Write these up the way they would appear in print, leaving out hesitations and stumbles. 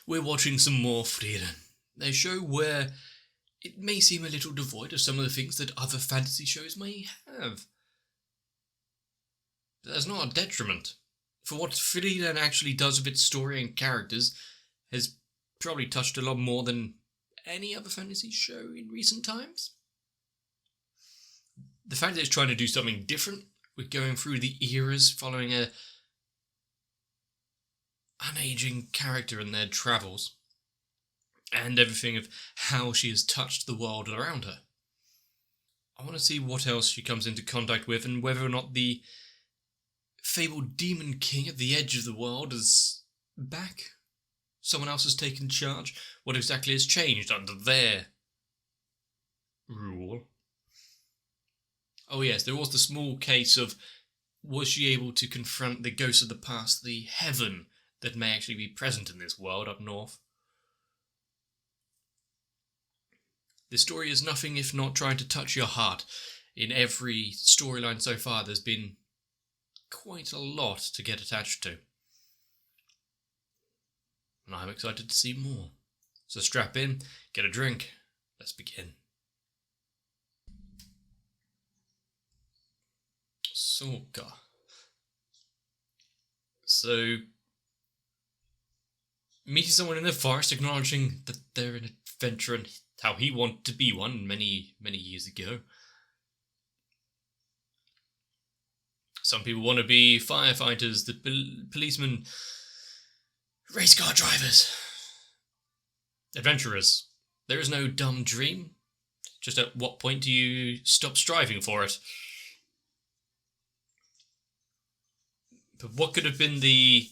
we're watching some more Frieren, a show where it may seem a little devoid of some of the things that other fantasy shows may have. But that's not a detriment, for what Frieren actually does with its story and characters has probably touched a lot more than any other fantasy show in recent times. The fact that it's trying to do something different, with going through the eras following a unaging character and their travels, and everything of how she has touched the world around her. I want to see what else she comes into contact with, and whether or not the fabled Demon King at the edge of the world is back. Someone else has taken charge. What exactly has changed under their rule? Oh yes, there was the small case of, was she able to confront the ghosts of the past, the heaven that may actually be present in this world up north? This story is nothing if not trying to touch your heart. In every storyline so far, there's been quite a lot to get attached to. And I'm excited to see more. So strap in, get a drink, let's begin. Soka. So, meeting someone in the forest, acknowledging that they're an adventurer and how he wanted to be one many, many years ago. Some people want to be firefighters, the policemen, race car drivers, adventurers. There is no dumb dream. Just at what point do you stop striving for it? But what could have been the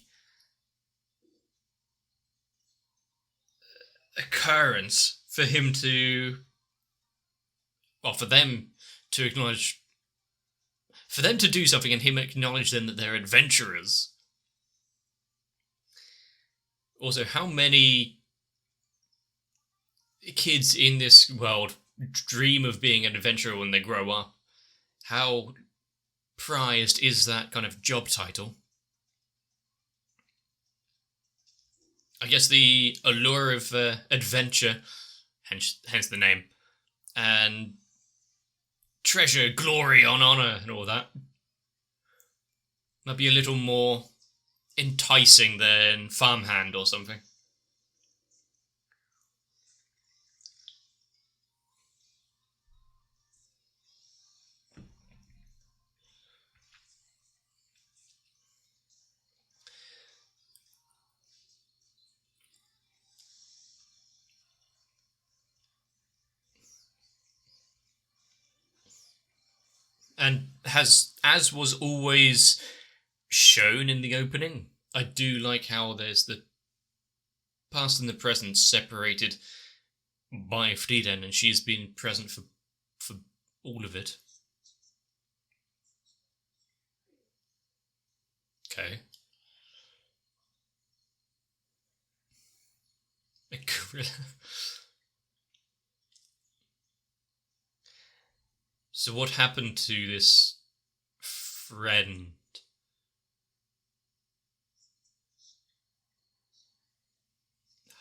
occurrence for him to, well, for them to acknowledge, for them to do something and him acknowledge then that they're adventurers? Also, how many kids in this world dream of being an adventurer when they grow up? How prized is that kind of job title? I guess the allure of adventure, hence the name, and treasure, glory, honor, and all that might be a little more enticing than farmhand or something. And as was always shown in the opening, I do like how there's the past and the present separated by Frieren, and she's been present for all of it. Okay. A gorilla. So what happened to this friend?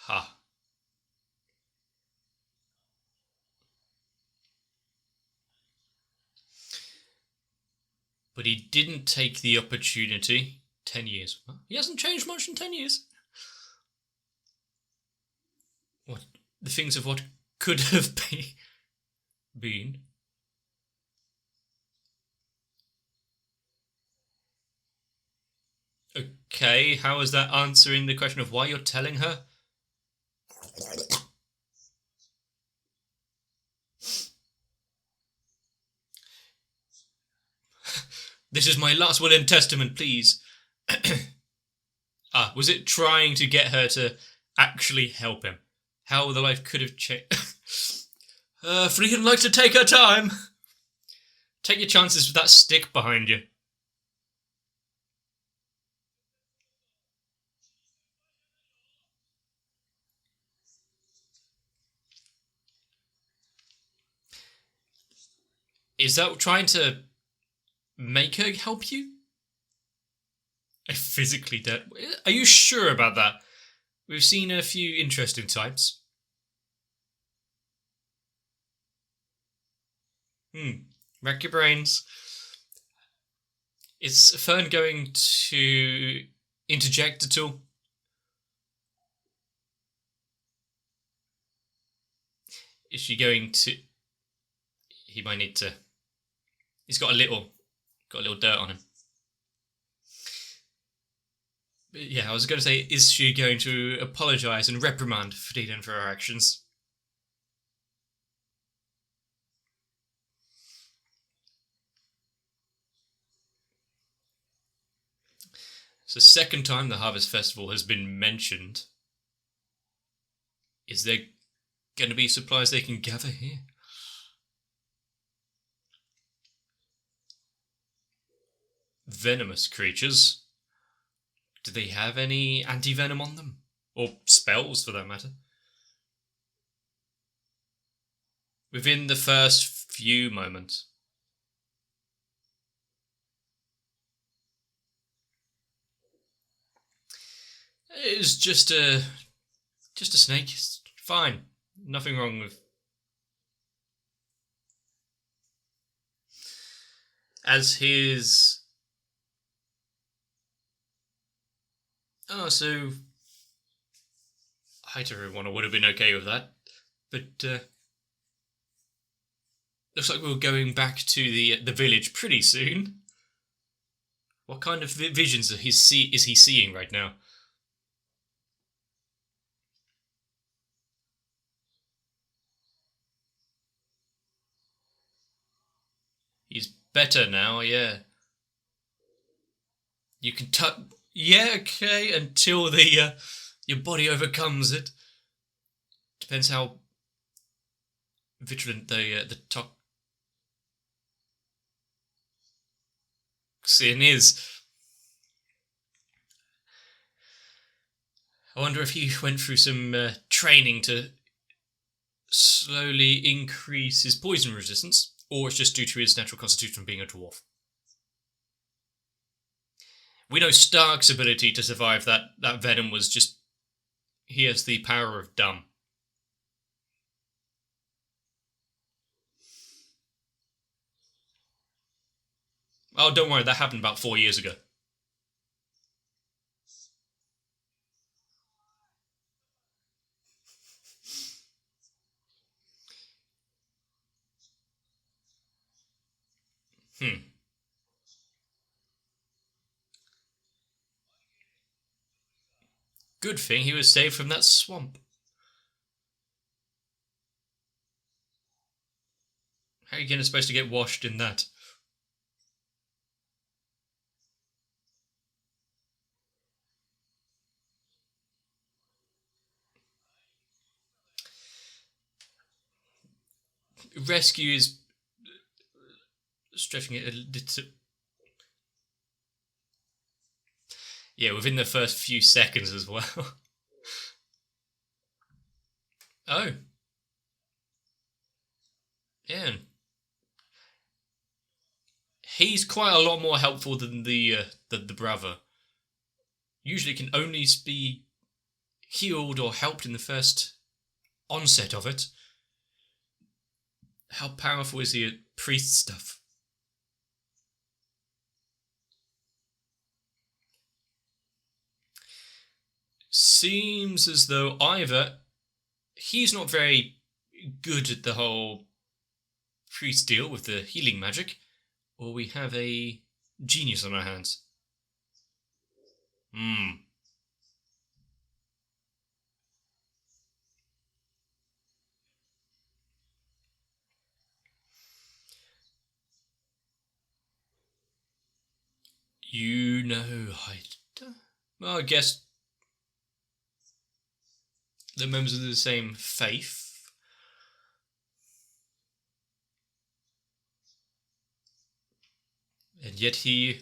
Ha. But he didn't take the opportunity. 10 years. He hasn't changed much in 10 years. What? The things of what could have been. Okay, how is that answering the question of why you're telling her? This is my last will and testament, please. Was it trying to get her to actually help him? How the life could have changed. Frieren likes to take her time. Take your chances with that stick behind you. Is that trying to make her help you? I physically dead. Are you sure about that? We've seen a few interesting types. Rack your brains. Is Fern going to interject at all? Is she going to... He might need to... He's got a little dirt on him. But yeah, I was going to say, is she going to apologise and reprimand Frieren for her actions? It's the second time the Harvest Festival has been mentioned. Is there going to be supplies they can gather here? Venomous creatures. Do they have any anti-venom on them? Or spells, for that matter? Within the first few moments. It's just a snake. It's fine. Nothing wrong with... As his... Oh, so... Heir would have been okay with that. But, looks like we're going back to the village pretty soon. What kind of visions is he seeing right now? He's better now, yeah. You can touch... Yeah, okay, until the your body overcomes it. Depends how vigilant the toxin is. I wonder if he went through some training to slowly increase his poison resistance, or it's just due to his natural constitution of being a dwarf. We know Stark's ability to survive that venom was just... He has the power of dumb. Oh, don't worry, that happened about 4 years ago. Good thing he was saved from that swamp. How are you supposed to get washed in that? Rescue is stretching it a little... Yeah, within the first few seconds as well. Oh. Yeah. He's quite a lot more helpful than the brother. Usually can only be healed or helped in the first onset of it. How powerful is he at priest stuff? Seems as though either he's not very good at the whole priest deal with the healing magic, or we have a genius on our hands. You know, well, I guess the members of the same faith. And yet he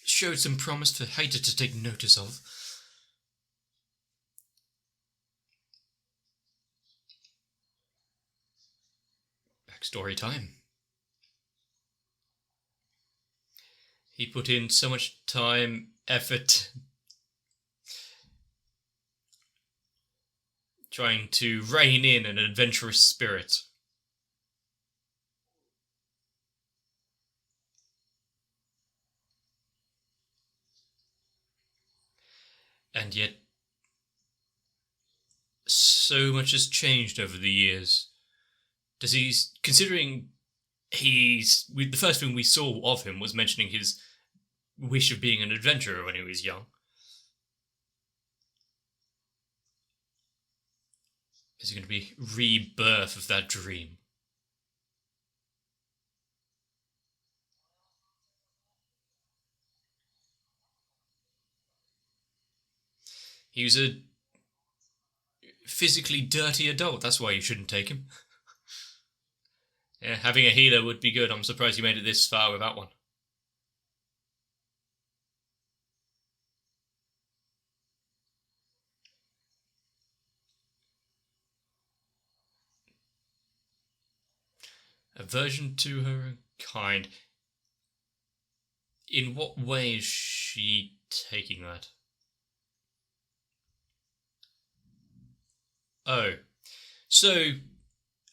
showed some promise for Heir to take notice of. Backstory time. He put in so much time, effort, trying to rein in an adventurous spirit. And yet, so much has changed over the years. Considering the first thing we saw of him was mentioning his wish of being an adventurer when he was young. Is it going to be rebirth of that dream? He was a physically dirty adult. That's why you shouldn't take him. Yeah, having a healer would be good. I'm surprised you made it this far without one. Aversion to her kind. In what way is she taking that? Oh. So,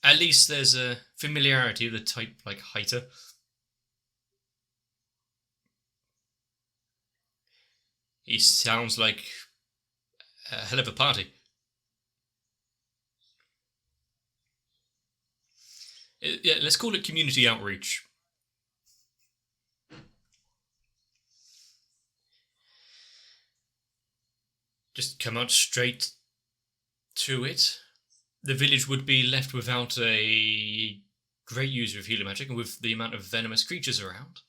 at least there's a familiarity with a type like Heiter. He sounds like a hell of a party. Yeah, let's call it community outreach. Just come out straight to it. The village would be left without a great user of healer magic, and with the amount of venomous creatures around,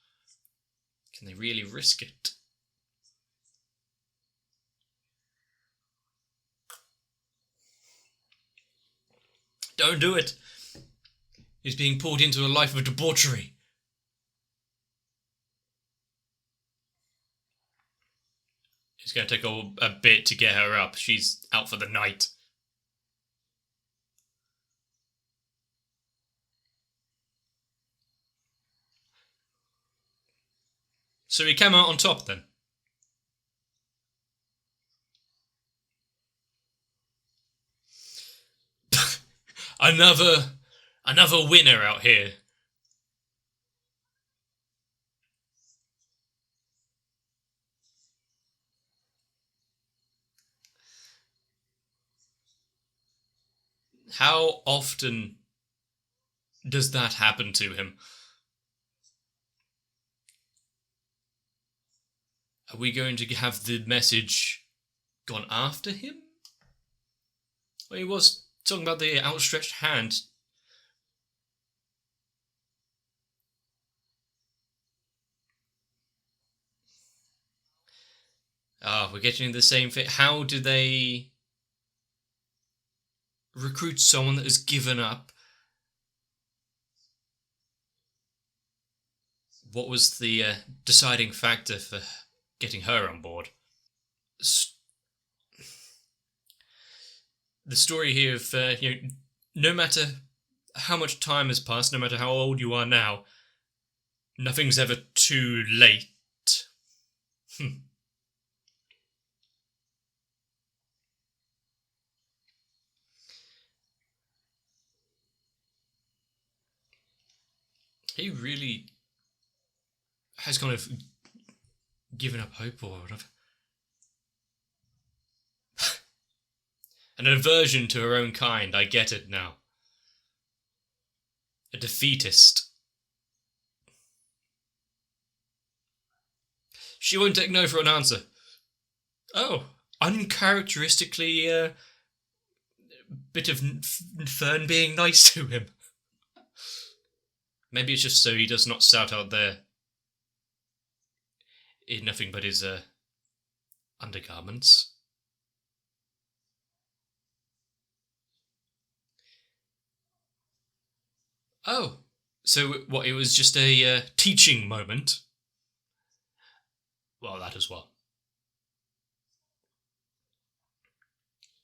can they really risk it? Don't do it! He's being pulled into a life of debauchery. It's going to take a bit to get her up. She's out for the night. So he came out on top then? Another winner out here. How often does that happen to him? Are we going to have the message gone after him? Well, he was talking about the outstretched hand. We're getting the same thing. How do they recruit someone that has given up? What was the deciding factor for getting her on board? The story here of, no matter how much time has passed, no matter how old you are now, nothing's ever too late. He really has kind of given up hope or whatever. An aversion to her own kind, I get it now. A defeatist. She won't take no for an answer. Oh, uncharacteristically, bit of Fern being nice to him. Maybe it's just so he does not shout out there in nothing but his undergarments. Oh, so what, it was just a teaching moment? Well, that as well.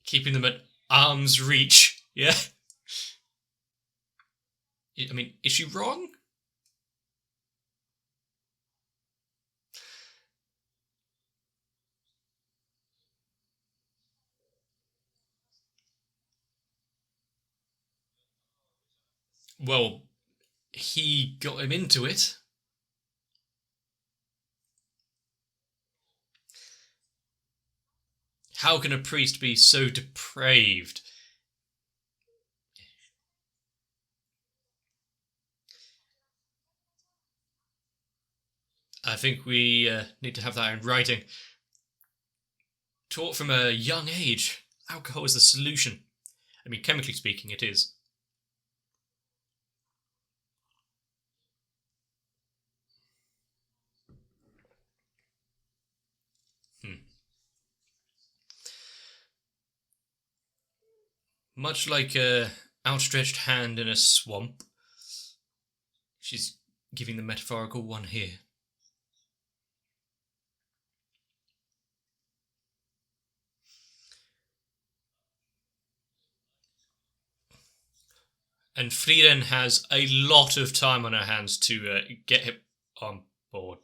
Keeping them at arm's reach, yeah? I mean, is she wrong? Well, he got him into it. How can a priest be so depraved? I think we need to have that in writing. Taught from a young age, alcohol is the solution. I mean, chemically speaking, it is. Much like a outstretched hand in a swamp, she's giving the metaphorical one here. And Frieren has a lot of time on her hands to get him on board.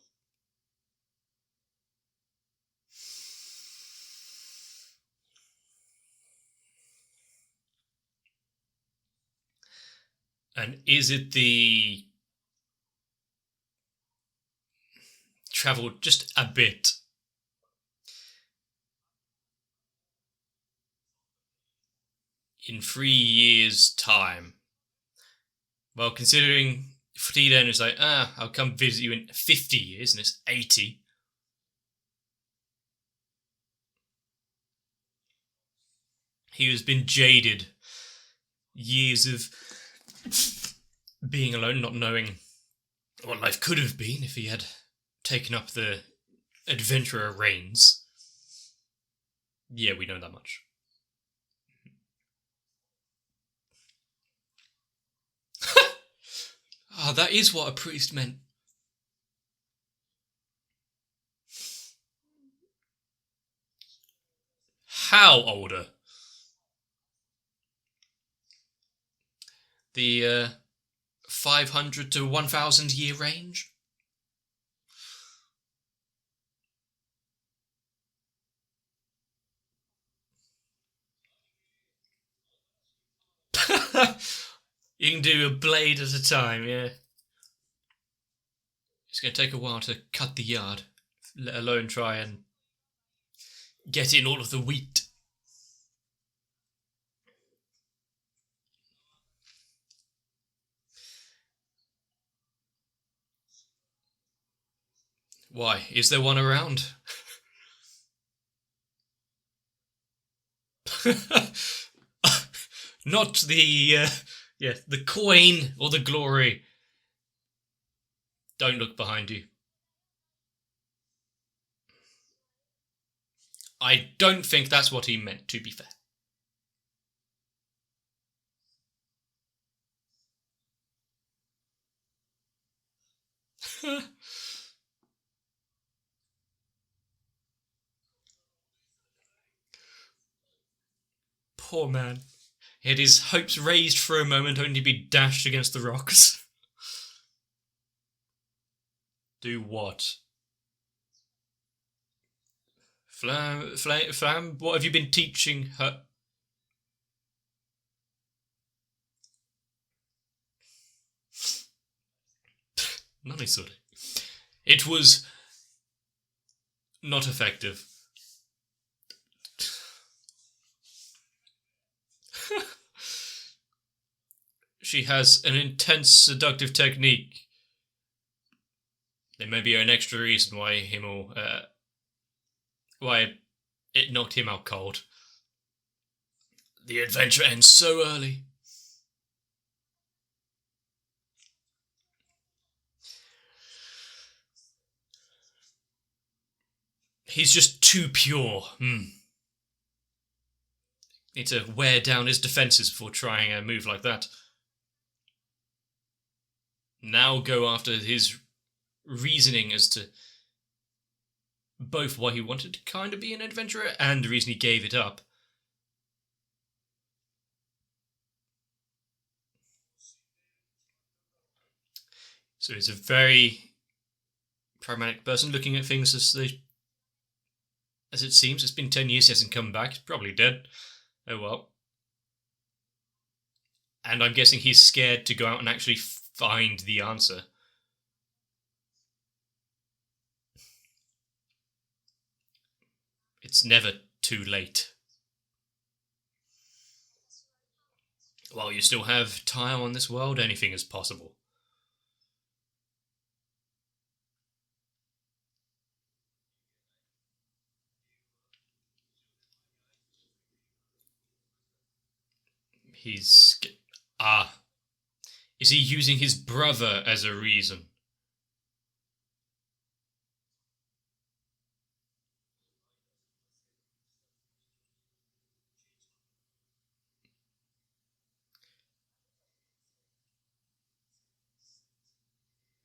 And is it the travel just a bit? In 3 years' time. Well, considering Frieren is like, I'll come visit you in 50 years, and it's 80. He has been jaded. Years of being alone, not knowing what life could have been if he had taken up the adventurer reins. Yeah, we know that much. That is what a priest meant. How older? The 500 to 1,000 year range? You can do a blade at a time, yeah. It's going to take a while to cut the yard, let alone try and get in all of the wheat. Why? Is there one around? Not the coin or the glory. Don't look behind you. I don't think that's what he meant, to be fair. Poor man. He had his hopes raised for a moment only to be dashed against the rocks. Do what? Flam, what have you been teaching her? None sort of. It was not effective. She has an intense seductive technique. There may be an extra reason why why it knocked him out cold. The adventure ends so early. He's just too pure. Need to wear down his defences before trying a move like that. Now go after his reasoning as to both why he wanted to kind of be an adventurer and the reason he gave it up. So he's a very pragmatic person looking at things as it seems. It's been 10 years, he hasn't come back. He's probably dead. Oh well. And I'm guessing he's scared to go out and actually find the answer. It's never too late. While you still have time on this world, anything is possible. He's... Is he using his brother as a reason?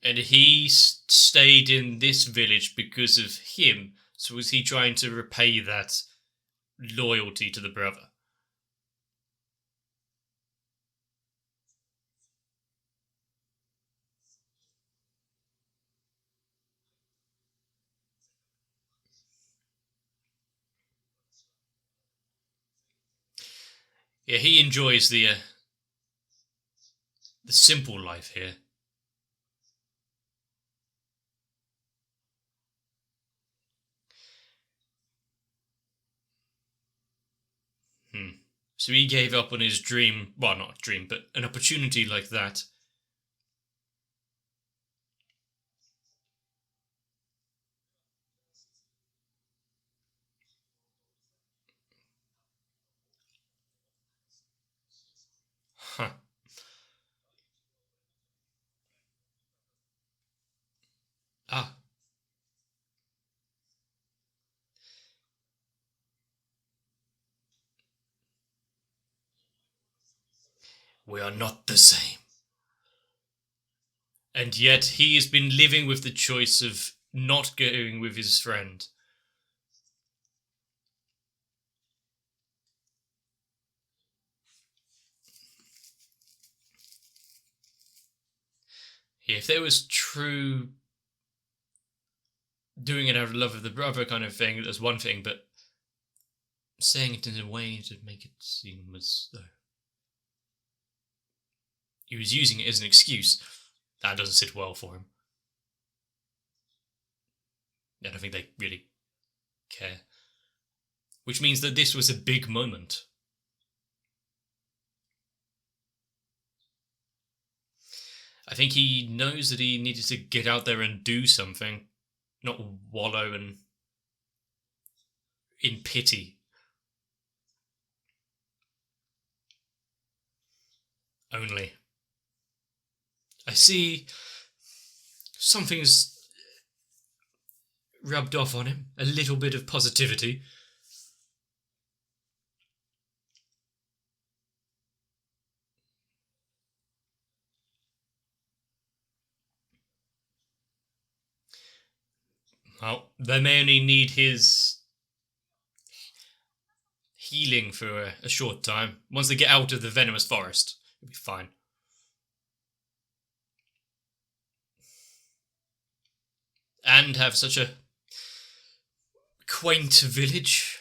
And he stayed in this village because of him. So was he trying to repay that loyalty to the brother? Yeah, he enjoys the simple life here. So he gave up on his dream. Well, not a dream, but an opportunity like that. Huh. Ah. We are not the same. And yet he has been living with the choice of not going with his friend. Yeah, if there was true doing it out of love of the brother kind of thing, that's one thing, but saying it in a way to make it seem as though he was using it as an excuse, that doesn't sit well for him. I don't think they really care. Which means that this was a big moment. I think he knows that he needed to get out there and do something, not wallow in pity. Only. I see something's rubbed off on him. A little bit of positivity. Well, they may only need his healing for a short time. Once they get out of the venomous forest, it'll be fine. And have such a quaint village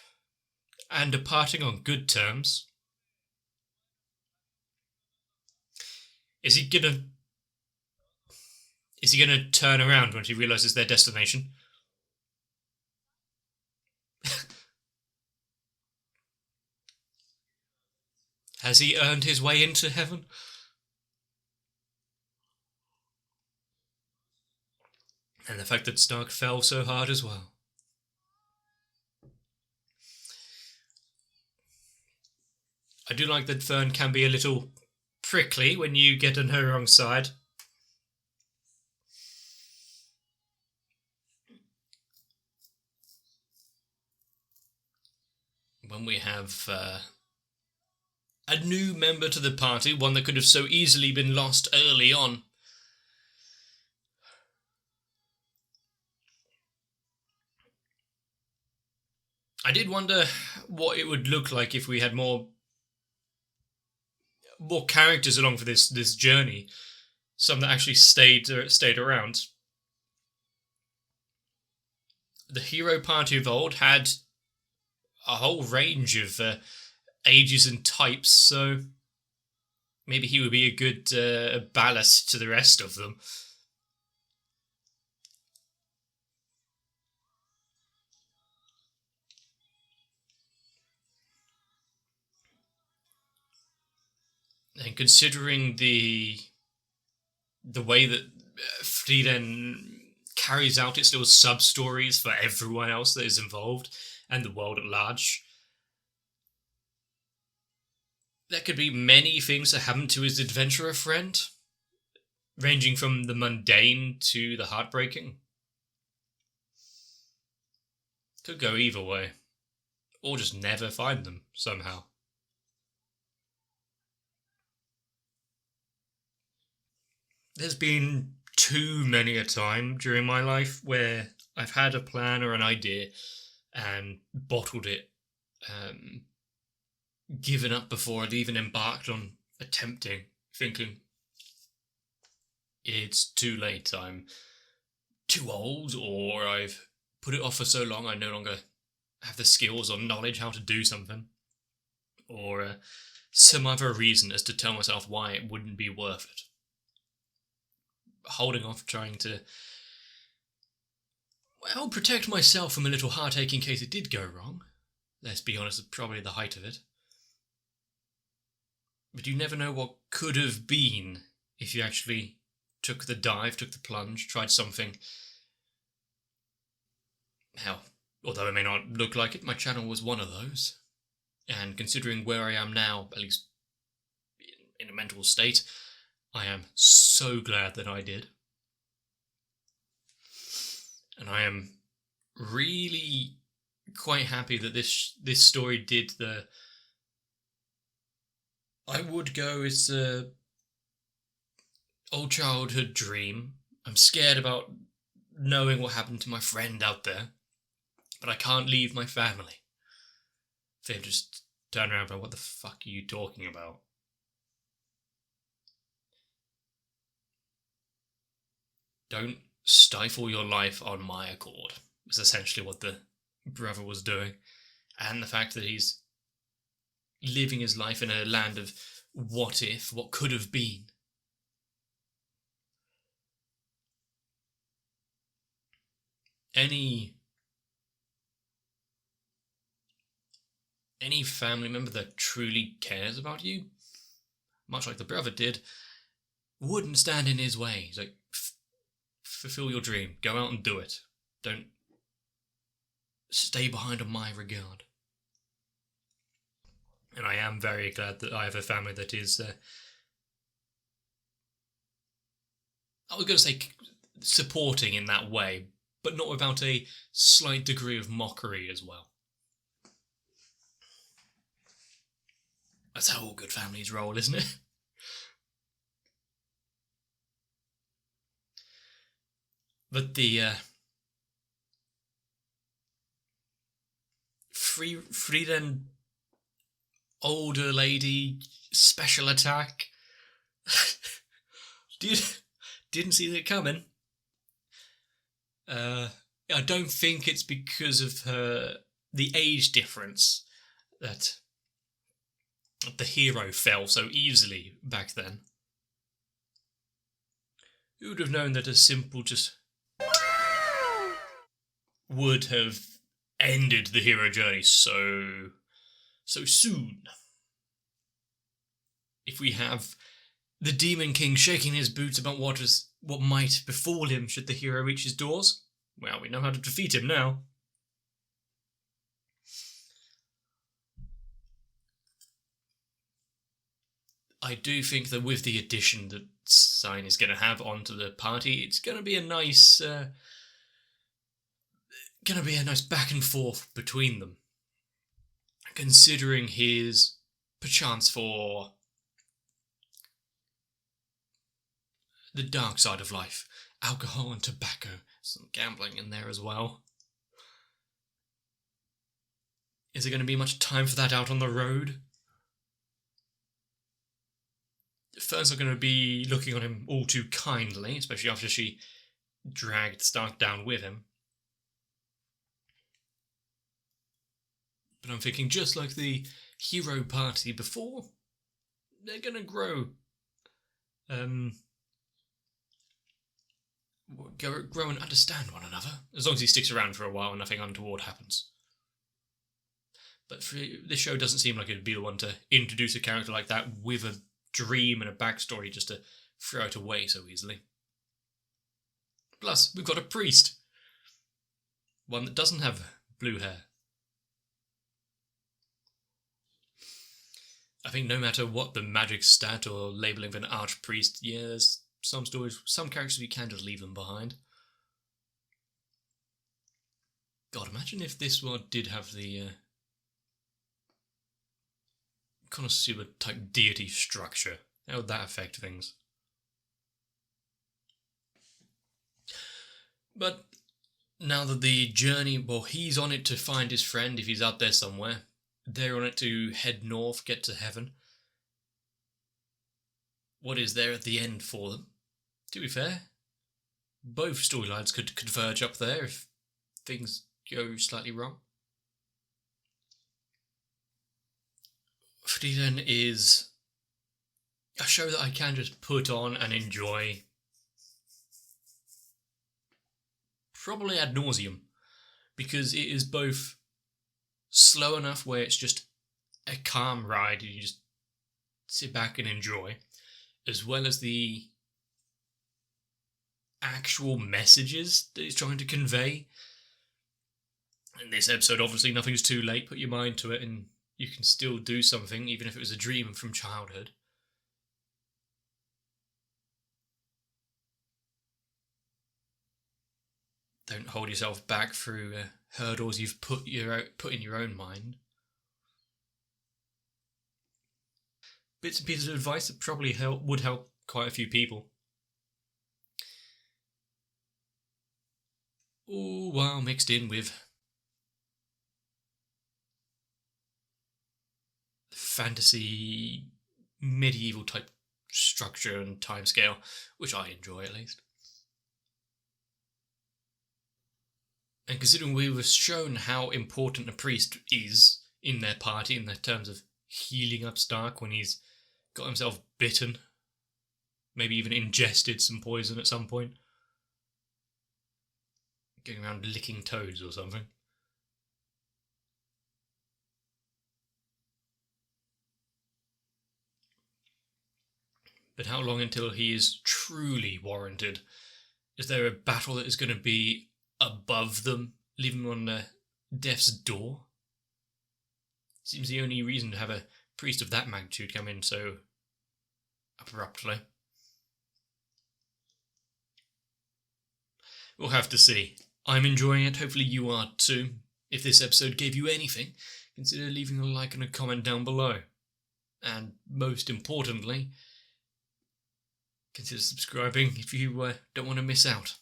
and a parting on good terms. Is he gonna turn around when he realizes their destination? Has he earned his way into heaven? And the fact that Stark fell so hard as well. I do like that Fern can be a little prickly when you get on her wrong side. When we have a new member to the party, one that could have so easily been lost early on. I did wonder what it would look like if we had more characters along for this journey. Some that actually stayed around. The hero party of old had a whole range of ages and types, so Maybe he would be a good ballast to the rest of them. And considering the way that Frieren carries out its little sub-stories for everyone else that is involved and the world at large, there could be many things that happen to his adventurer friend, ranging from the mundane to the heartbreaking. Could go either way. Or just never find them, somehow. There's been too many a time during my life where I've had a plan or an idea and bottled it, given up before I'd even embarked on attempting, thinking, it's too late, I'm too old, or I've put it off for so long I no longer have the skills or knowledge how to do something, or some other reason as to tell myself why it wouldn't be worth it. Holding off trying to, well, protect myself from a little heartache in case it did go wrong. Let's be honest, it's probably the height of it. But you never know what could have been if you actually took the dive, took the plunge, tried something. Hell, although it may not look like it, my channel was one of those. And considering where I am now, at least in a mental state, I am so glad that I did. And I am really quite happy that this story did the... I would go as a old childhood dream. I'm scared about knowing what happened to my friend out there, but I can't leave my family. They just turn around and go, what the fuck are you talking about? Don't stifle your life on my accord, was essentially what the brother was doing. And the fact that he's living his life in a land of what if, what could have been. Any family member that truly cares about you, much like the brother did, wouldn't stand in his way. He's like, fulfill your dream. Go out and do it. Don't stay behind on my regard. And I am very glad that I have a family that is, I was going to say supporting in that way, but not without a slight degree of mockery as well. That's how all good families roll, isn't it? But the Frieren older lady special attack. Didn't see that coming. I don't think it's because of the age difference that the hero fell so easily back then. Who would have known that a simple just would have ended the hero journey so soon? If we have the Demon King shaking his boots about what might befall him should the hero reach his doors, well, we know how to defeat him now. I do think that with the addition that Sign is going to have onto the party, it's going to be a nice back and forth between them, considering his perchance for the dark side of life, alcohol and tobacco, some gambling in there as well. Is there going to be much time for that out on the road? Fern's not going to be looking on him all too kindly, especially after she dragged Stark down with him. But I'm thinking just like the hero party before, they're gonna grow. Grow and understand one another. As long as he sticks around for a while and nothing untoward happens. But this show doesn't seem like it'd be the one to introduce a character like that with a dream and a backstory just to throw it away so easily. Plus, we've got a priest. One that doesn't have blue hair. I think no matter what the magic stat or labelling of an archpriest, there's some stories, some characters you can just leave them behind. God, imagine if this one did have the connoisseur type deity structure. How would that affect things? But now that the journey, well, he's on it to find his friend if he's out there somewhere. They're on it to head north, get to heaven. What is there at the end for them? To be fair, both storylines could converge up there if things go slightly wrong. Frieren is a show that I can just put on and enjoy, probably ad nauseum, because it is both slow enough where it's just a calm ride and you just sit back and enjoy, as well as the actual messages that it's trying to convey. In this episode, obviously, nothing's too late. Put your mind to it and you can still do something, even if it was a dream from childhood. Don't hold yourself back through hurdles you've put in your own mind. Bits and pieces of advice that probably would help quite a few people. All while mixed in with fantasy, medieval type structure and timescale, which I enjoy at least. And considering we were shown how important a priest is in their party in the terms of healing up Stark when he's got himself bitten, maybe even ingested some poison at some point, going around licking toads or something. But how long until he is truly warranted? Is there a battle that is going to be above them, leaving them on death's door? Seems the only reason to have a priest of that magnitude come in so abruptly. We'll have to see. I'm enjoying it, hopefully you are too. If this episode gave you anything, consider leaving a like and a comment down below. And most importantly, consider subscribing if you don't want to miss out.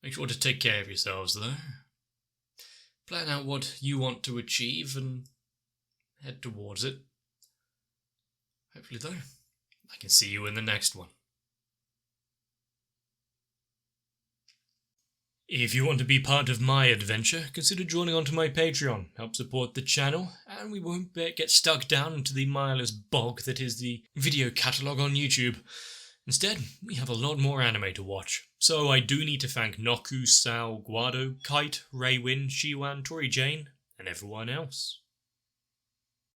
Make sure to take care of yourselves though. Plan out what you want to achieve and head towards it. Hopefully though, I can see you in the next one. If you want to be part of my adventure, consider joining onto my Patreon. Help support the channel, and we won't get stuck down into the mindless bog that is the video catalogue on YouTube. Instead, we have a lot more anime to watch. So I do need to thank Noku, Sal, Guado, Kite, Raywin, Shiwan, Tori Jane, and everyone else.